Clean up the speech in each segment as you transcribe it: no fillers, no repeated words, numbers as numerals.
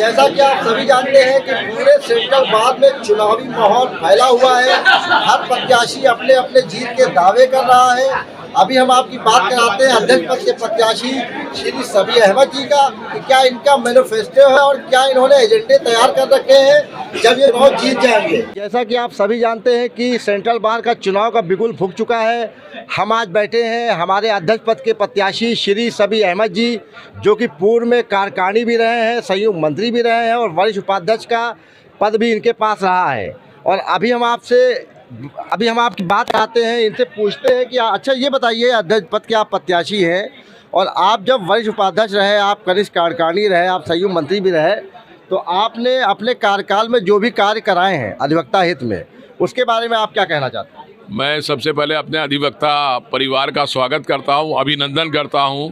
जैसा कि आप सभी जानते हैं कि पूरे सेंट्रल बार में चुनावी माहौल फैला हुआ है। हर प्रत्याशी अपने अपने जीत के दावे कर रहा है। अभी हम आपकी बात कराते हैं अध्यक्ष पद के प्रत्याशी श्री सबी अहमद जी का कि क्या इनका मैनिफेस्टो है और क्या इन्होंने एजेंडे तैयार कर रखे हैं जब ये चुनाव जीत जाएंगे। जैसा कि आप सभी जानते हैं कि सेंट्रल बार का चुनाव का बिगुल फूंक चुका है। हम आज बैठे हैं हमारे अध्यक्ष पद के प्रत्याशी श्री सबी अहमद जी, जो कि पूर्व में कार्यकारिणी भी रहे हैं, संयुक्त मंत्री भी रहे हैं और वरिष्ठ उपाध्यक्ष का पद भी इनके पास रहा है। और अभी हम आपकी बात कराते हैं, इनसे पूछते हैं कि अच्छा ये बताइए, अध्यक्ष पद के आप प्रत्याशी हैं और आप जब वरिष्ठ उपाध्यक्ष रहे, आप वरिष्ठ कार्यकारिणी रहे, आप संयुक्त मंत्री भी रहे, तो आपने अपने कार्यकाल में जो भी कार्य कराए हैं अधिवक्ता हित में, उसके बारे में आप क्या कहना चाहते हैं? मैं सबसे पहले अपने अधिवक्ता परिवार का स्वागत करता हूं, अभिनंदन करता हूं।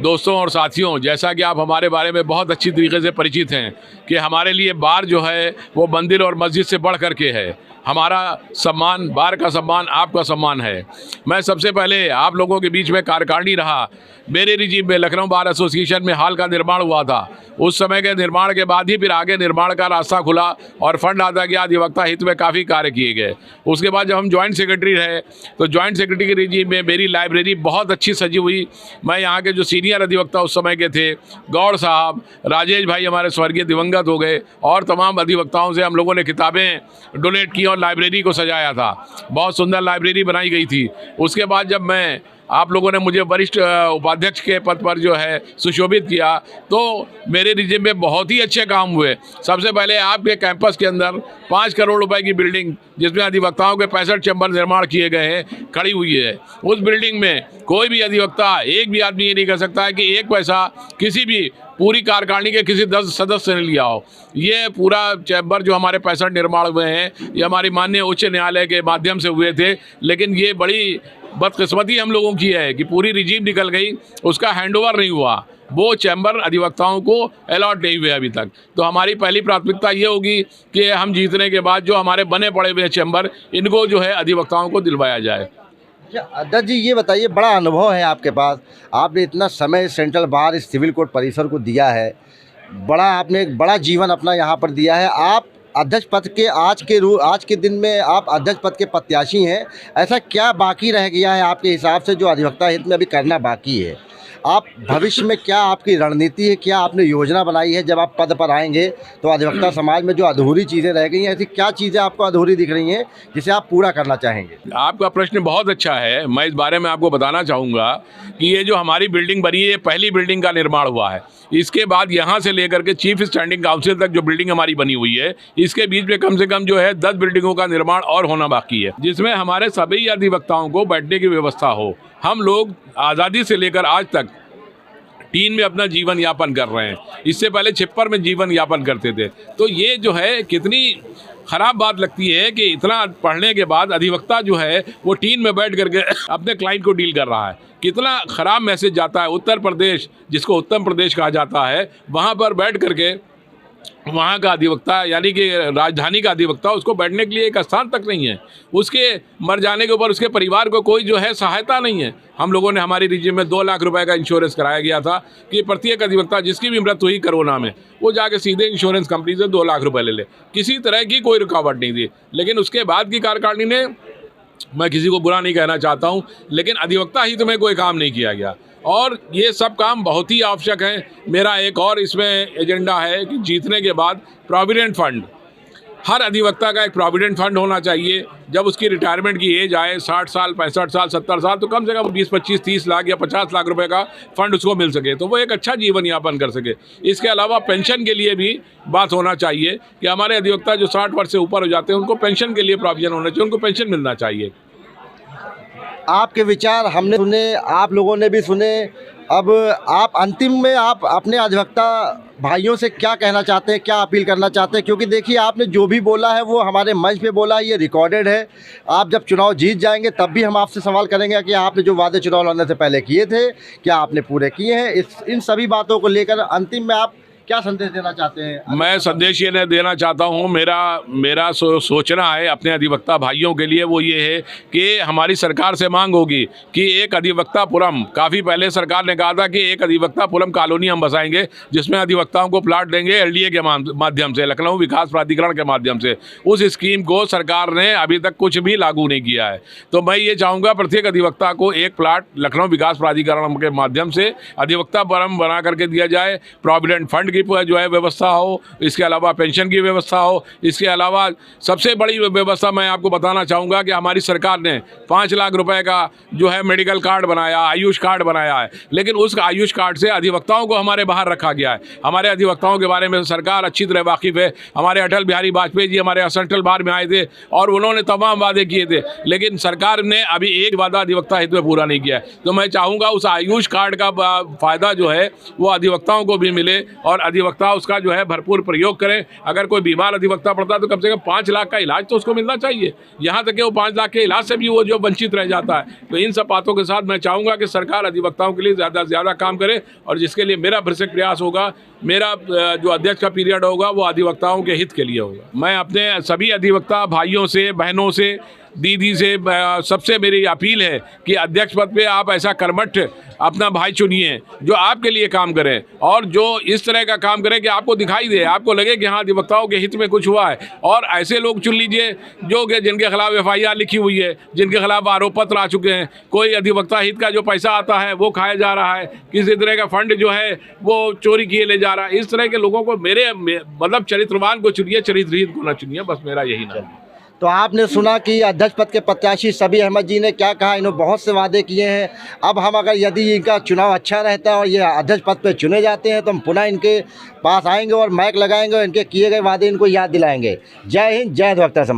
दोस्तों और साथियों, जैसा कि आप हमारे बारे में बहुत अच्छी तरीके से परिचित हैं कि हमारे लिए बार जो है वो मंदिर और मस्जिद से बढ़ करके है। हमारा सम्मान, बार का सम्मान आपका सम्मान है। मैं सबसे पहले आप लोगों के बीच में कार्यकारिणी रहा। मेरे रिजीम में लखनऊ बार एसोसिएशन में हाल का निर्माण हुआ था। उस समय के निर्माण के बाद ही फिर आगे निर्माण का रास्ता खुला और फंड आता गया, अधिवक्ता हित में काफ़ी कार्य किए गए। उसके बाद जब हम ज्वाइंट सेक्रेटरी रहे तो ज्वाइंट सेक्रेटरी के रिजीम में मेरी लाइब्रेरी बहुत अच्छी सजी हुई। मैं यहाँ के जो सीनियर अधिवक्ता उस समय के थे, गौड़ साहब, राजेश भाई हमारे स्वर्गीय दिवंगत हो गए, और तमाम अधिवक्ताओं से हम लोगों ने किताबें डोनेट की और लाइब्रेरी को सजाया था। बहुत सुंदर लाइब्रेरी बनाई गई थी। उसके बाद जब मैं आप लोगों ने मुझे वरिष्ठ उपाध्यक्ष के पद पर जो है सुशोभित किया, तो मेरे रिजिम में बहुत ही अच्छे काम हुए। सबसे पहले आपके कैंपस के अंदर 5 करोड़ रुपए की बिल्डिंग, जिसमें अधिवक्ताओं के 65 चैम्बर निर्माण किए गए हैं, खड़ी हुई है। उस बिल्डिंग में कोई भी अधिवक्ता, एक भी आदमी ये नहीं कह सकता है कि एक पैसा किसी भी पूरी कार्यकारिणी के किसी 10 सदस्य ने लिया हो। ये पूरा चैम्बर जो हमारे 65 निर्माण हुए हैं, ये हमारी माननीय उच्च न्यायालय के माध्यम से हुए थे। लेकिन ये बड़ी बदकिस्मती हम लोगों की है कि पूरी रिजीम निकल गई, उसका हैंडओवर नहीं हुआ, वो चैम्बर अधिवक्ताओं को अलॉट नहीं हुए अभी तक। तो हमारी पहली प्राथमिकता ये होगी कि हम जीतने के बाद जो हमारे बने पड़े हुए चैम्बर, इनको जो है अधिवक्ताओं को दिलवाया जाए। अध्यक्ष जी ये बताइए, बड़ा अनुभव है आपके पास, आपने इतना समय सेंट्रल बार इस सिविल कोर्ट परिसर को दिया है, आपने एक बड़ा जीवन अपना यहाँ पर दिया है। आप अध्यक्ष पद के आज के दिन में आप अध्यक्ष पद के प्रत्याशी हैं। ऐसा क्या बाकी रह गया है आपके हिसाब से जो अधिवक्ता हित में अभी करना बाकी है? आप भविष्य में क्या आपकी रणनीति है, क्या आपने योजना बनाई है जब आप पद पर आएंगे तो अधिवक्ता समाज में जो अधूरी चीज़ें रह गई हैं, ऐसी क्या चीज़ें आपको अधूरी दिख रही हैं जिसे आप पूरा करना चाहेंगे? आपका प्रश्न बहुत अच्छा है। मैं इस बारे में आपको बताना चाहूँगा कि ये जो हमारी बिल्डिंग बनी है, ये पहली बिल्डिंग का निर्माण हुआ है। इसके बाद यहाँ से लेकर के चीफ स्टैंडिंग काउंसिल तक जो बिल्डिंग हमारी बनी हुई है, इसके बीच में कम से कम जो है 10 बिल्डिंगों का निर्माण और होना बाकी है, जिसमें हमारे सभी अधिवक्ताओं को बैठने की व्यवस्था हो। हम लोग आज़ादी से लेकर आज तक टीन में अपना जीवन यापन कर रहे हैं। इससे पहले छिप्पर में जीवन यापन करते थे। तो ये जो है कितनी ख़राब बात लगती है कि इतना पढ़ने के बाद अधिवक्ता जो है वो टीन में बैठ करके अपने क्लाइंट को डील कर रहा है। कितना ख़राब मैसेज जाता है। उत्तर प्रदेश, जिसको उत्तम प्रदेश कहा जाता है, वहाँ पर बैठ करके वहाँ का अधिवक्ता, यानी कि राजधानी का अधिवक्ता, उसको बैठने के लिए एक स्थान तक नहीं है। उसके मर जाने के ऊपर उसके परिवार को कोई जो है सहायता नहीं है। हम लोगों ने हमारी रिजीम में 2 लाख रुपए का इंश्योरेंस कराया गया था कि प्रत्येक अधिवक्ता जिसकी भी मृत्यु हुई कोरोना में, वो जाके सीधे इंश्योरेंस कंपनी से 2 लाख रुपए ले ले। किसी तरह की कोई रुकावट नहीं थी। लेकिन उसके बाद की कार्यकारिणी ने, मैं किसी को बुरा नहीं कहना चाहता हूँ, लेकिन अधिवक्ता हित में कोई काम नहीं किया गया और ये सब काम बहुत ही आवश्यक है। मेरा एक और इसमें एजेंडा है कि जीतने के बाद प्रोविडेंट फंड, हर अधिवक्ता का एक प्रोविडेंट फंड होना चाहिए। जब उसकी रिटायरमेंट की एज आए 60 साल, 65 साल, 70 साल, तो कम से कम 20, 25, 30 लाख या 50 लाख रुपए का फंड उसको मिल सके, तो वो एक अच्छा जीवन यापन कर सके। इसके अलावा पेंशन के लिए भी बात होना चाहिए कि हमारे अधिवक्ता जो 60 वर्ष से ऊपर हो जाते हैं, उनको पेंशन के लिए प्रोविजन होना चाहिए, उनको पेंशन मिलना चाहिए। आपके विचार हमने सुने, आप लोगों ने भी सुने। अब आप अंतिम में आप अपने अधिवक्ता भाइयों से क्या कहना चाहते हैं, क्या अपील करना चाहते हैं? क्योंकि देखिए, आपने जो भी बोला है वो हमारे मंच पे बोला है, ये रिकॉर्डेड है। आप जब चुनाव जीत जाएंगे तब भी हम आपसे सवाल करेंगे कि आपने जो वादे चुनाव लड़ने से पहले किए थे, क्या आपने पूरे किए हैं? इन सभी बातों को लेकर अंतिम में आप क्या संदेश देना चाहते हैं? मैं संदेश ये देना चाहता हूँ, मेरा सोचना है अपने अधिवक्ता भाइयों के लिए, वो ये है कि हमारी सरकार से मांग होगी कि एक अधिवक्तापुरम, काफ़ी पहले सरकार ने कहा था कि एक अधिवक्तापुरम कॉलोनी हम बसाएंगे जिसमें अधिवक्ताओं को प्लाट देंगे LDA के माध्यम से, लखनऊ विकास प्राधिकरण के माध्यम से। उस स्कीम को सरकार ने अभी तक कुछ भी लागू नहीं किया है। तो मैं ये चाहूँगा प्रत्येक अधिवक्ता को एक प्लाट लखनऊ विकास प्राधिकरण के माध्यम से अधिवक्तापुरम बना करके दिया जाए। प्रोविडेंट फंड की जो है व्यवस्था हो, इसके अलावा पेंशन की व्यवस्था हो। इसके अलावा सबसे बड़ी व्यवस्था मैं आपको बताना चाहूँगा कि हमारी सरकार ने 5 लाख रुपए का जो है मेडिकल कार्ड बनाया, आयुष कार्ड बनाया है, लेकिन उस आयुष कार्ड से अधिवक्ताओं को हमारे बाहर रखा गया है। हमारे अधिवक्ताओं के बारे में सरकार अच्छी तरह वाकिफ है। हमारे अटल बिहारी वाजपेयी जी हमारे सेंट्रल बार में आए थे और उन्होंने तमाम वादे किए थे, लेकिन सरकार ने अभी एक वादा अधिवक्ता हित में पूरा नहीं किया है। तो मैं चाहूँगा उस आयुष कार्ड का फ़ायदा जो है वो अधिवक्ताओं को भी मिले और अधिवक्ता उसका जो है भरपूर प्रयोग करें। अगर कोई बीमार अधिवक्ता पड़ता है तो कम से कम 5 लाख का इलाज तो उसको मिलना चाहिए। यहाँ तक कि वो 5 लाख के इलाज से भी वो जो वंचित रह जाता है। तो इन सब बातों के साथ मैं चाहूँगा कि सरकार अधिवक्ताओं के लिए ज़्यादा से ज़्यादा काम करे, और जिसके लिए मेरा भरसक प्रयास होगा, मेरा जो अध्यक्ष का पीरियड होगा वो अधिवक्ताओं के हित के लिए होगा। मैं अपने सभी अधिवक्ता भाइयों से, बहनों से, दीदी से सबसे मेरी अपील है कि अध्यक्ष पद पे आप ऐसा कर्मठ अपना भाई चुनिए जो आपके लिए काम करे, और जो इस तरह का काम करे कि आपको दिखाई दे, आपको लगे कि हाँ अधिवक्ताओं के हित में कुछ हुआ है। और ऐसे लोग चुन लीजिए जो कि जिनके खिलाफ FIR लिखी हुई है, जिनके खिलाफ आरोप पत्र आ चुके हैं। कोई अधिवक्ता हित का जो पैसा आता है वो खाया जा रहा है, किसी तरह का फंड जो है वो चोरी किए ले जा रहा है। इस तरह के लोगों को मतलब चरित्रवान को चुनिए, चरित्रहीन को न चुनिए। बस मेरा यही नाम है। तो आपने सुना कि अध्यक्ष पद के प्रत्याशी सबीर अहमद जी ने क्या कहा। इन्होंने बहुत से वादे किए हैं। अब हम अगर यदि इनका चुनाव अच्छा रहता है और ये अध्यक्ष पद पे चुने जाते हैं तो हम पुनः इनके पास आएंगे और माइक लगाएंगे और इनके किए गए वादे इनको याद दिलाएंगे। जय हिंद, जय अधिवक्ता समाज।